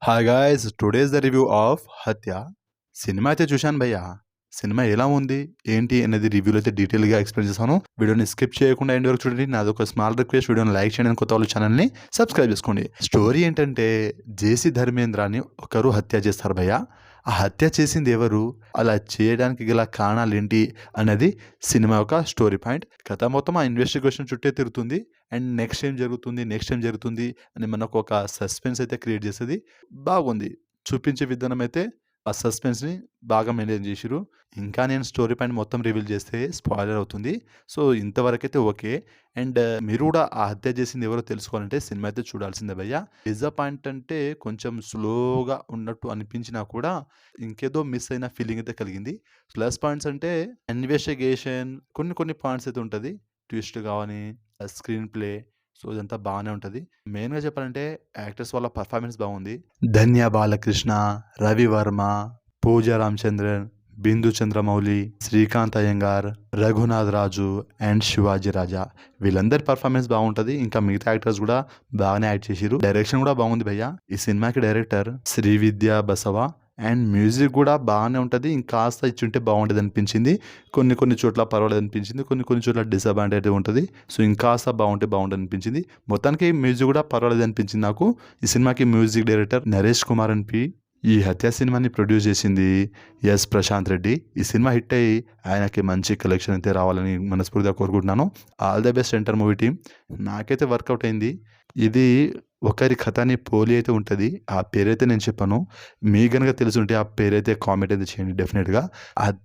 Hi guys, today's the review of హత్య cinema అయితే చూశాను భయ్య. సినిమా ఎలా ఉంది ఏంటి అనేది రివ్యూలో అయితే డీటెయిల్గా ఎక్స్ప్లెయిన్ చేస్తాను. వీడియోని స్కిప్ చేయకుండా ఎండ్ వరకు చూడండి. నాది ఒక స్మాల్ రిక్వెస్ట్, వీడియోని లైక్ చేయండి, కొత్త వాళ్ళు ఛానల్ని సబ్స్క్రైబ్ చేసుకోండి. స్టోరీ ఏంటంటే జేసీ ధర్మేంద్రాన్ని ఒకరు హత్య చేస్తారు భయ్య. ఆ హత్య చేసింది ఎవరు, అలా చేయడానికి గల కారణాలు ఏంటి అనేది సినిమా యొక్క స్టోరీ పాయింట్. కథ మొత్తం ఆ ఇన్వెస్టిగేషన్ చుట్టే తిరుగుతుంది. అండ్ నెక్స్ట్ ఏం జరుగుతుంది అని మనకు ఒక సస్పెన్స్ అయితే క్రియేట్ చేస్తుంది. బాగుంది. చూపించే విధానం అయితే ఆ సస్పెన్స్ని బాగా మెయింటైన్ చేసిరు. ఇంకా నేను స్టోరీ పాయింట్ మొత్తం రివీల్ చేస్తే స్పాయిలర్ అవుతుంది. సో ఇంతవరకైతే ఓకే. అండ్ మీరు కూడా ఆ హత్య చేసింది ఎవరో తెలుసుకోవాలంటే సినిమా అయితే చూడాల్సిందే భయ్య. డిసప్పాయింట్ అంటే కొంచెం స్లోగా ఉన్నట్టు అనిపించినా కూడా ఇంకేదో మిస్ అయిన ఫీలింగ్ అయితే కలిగింది. ప్లస్ పాయింట్స్ అంటే ఇన్వెస్టిగేషన్ కొన్ని పాయింట్స్ అయితే ఉంటుంది. ట్విస్ట్ కావని, స్క్రీన్ ప్లే, సో ఇదంతా బాగానే ఉంటుంది. మెయిన్గా చెప్పాలంటే యాక్టర్స్ వాళ్ళ పర్ఫార్మెన్స్ బాగుంది. ధన్య బాలకృష్ణ, రవి వర్మ, పూజ రామచంద్రన్, బిందు చంద్రమౌళి, శ్రీకాంత్ అయ్యంగార్, రఘునాథ్ రాజు అండ్ శివాజీ రాజా, వీళ్ళందరి పర్ఫార్మెన్స్ బాగుంటుంది. ఇంకా మిగతా యాక్టర్స్ కూడా బాగానే యాక్ట్ చేసిరు. డైరెక్షన్ కూడా బాగుంది భయ్య. ఈ సినిమాకి director Srividya Basava. And music కూడా బాగానే ఉంటుంది. ఇంకాస్త ఇచ్చుంటే బాగుంటుంది అనిపించింది. కొన్ని చోట్ల పర్వాలేదు అనిపించింది. కొన్ని చోట్ల డిసప్పాయింట్ అయితే ఉంటుంది. సో ఇంకాస్త బాగుంటుంది అనిపించింది. మొత్తానికి మ్యూజిక్ కూడా పర్వాలేదు అనిపించింది నాకు. ఈ సినిమాకి మ్యూజిక్ డైరెక్టర్ నరేష్ కుమార్ అని. ఈ హత్య సినిమాని ప్రొడ్యూస్ చేసింది ఎస్ ప్రశాంత్ రెడ్డి. ఈ సినిమా హిట్ అయ్యి ఆయనకి మంచి కలెక్షన్ అయితే రావాలని మనస్ఫూర్తిగా కోరుకుంటున్నాను. All the best enter movie team. నాకైతే వర్కౌట్ అయింది. ఇది ఒకరి కథని పోలి అయితే ఉంటుంది. ఆ పేరైతే నేను చెప్పాను. మీ కనుక తెలుసుంటే ఆ పేరైతే కామెంట్ అయితే చేయండి డెఫినెట్గా. హత్య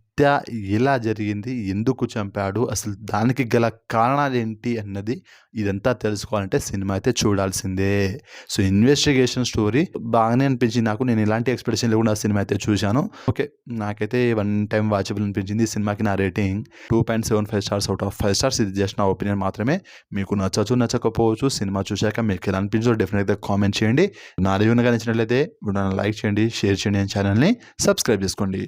ఎలా జరిగింది, ఎందుకు చంపాడు, అసలు దానికి గల కారణాలు ఏంటి అన్నది ఇదంతా తెలుసుకోవాలంటే సినిమా అయితే చూడాల్సిందే. సో ఇన్వెస్టిగేషన్ స్టోరీ బాగానే అనిపించింది నాకు. నేను ఇలాంటి ఎక్స్పెక్టేషన్ లేకుండా ఆ సినిమా అయితే చూశాను. ఓకే, నాకైతే 1 టైం వాచబుల్ అనిపించింది. ఈ సినిమాకి నా rating 2.75 stars out of 5 stars. ఇది జస్ట్ నా ఒపీనియన్ మాత్రమే. మీకు నచ్చచ్చు నచ్చకపోవచ్చు. సినిమా చూశాక మీకు ఎలా అనిపించో డెఫినెట్గా కామెంట్ చేయండి. నా రివ్యూగా నచ్చినట్లయితే వీడియోని లైక్ చేయండి, షేర్ చేయండి, ఛానల్ని సబ్స్క్రైబ్ చేసుకోండి.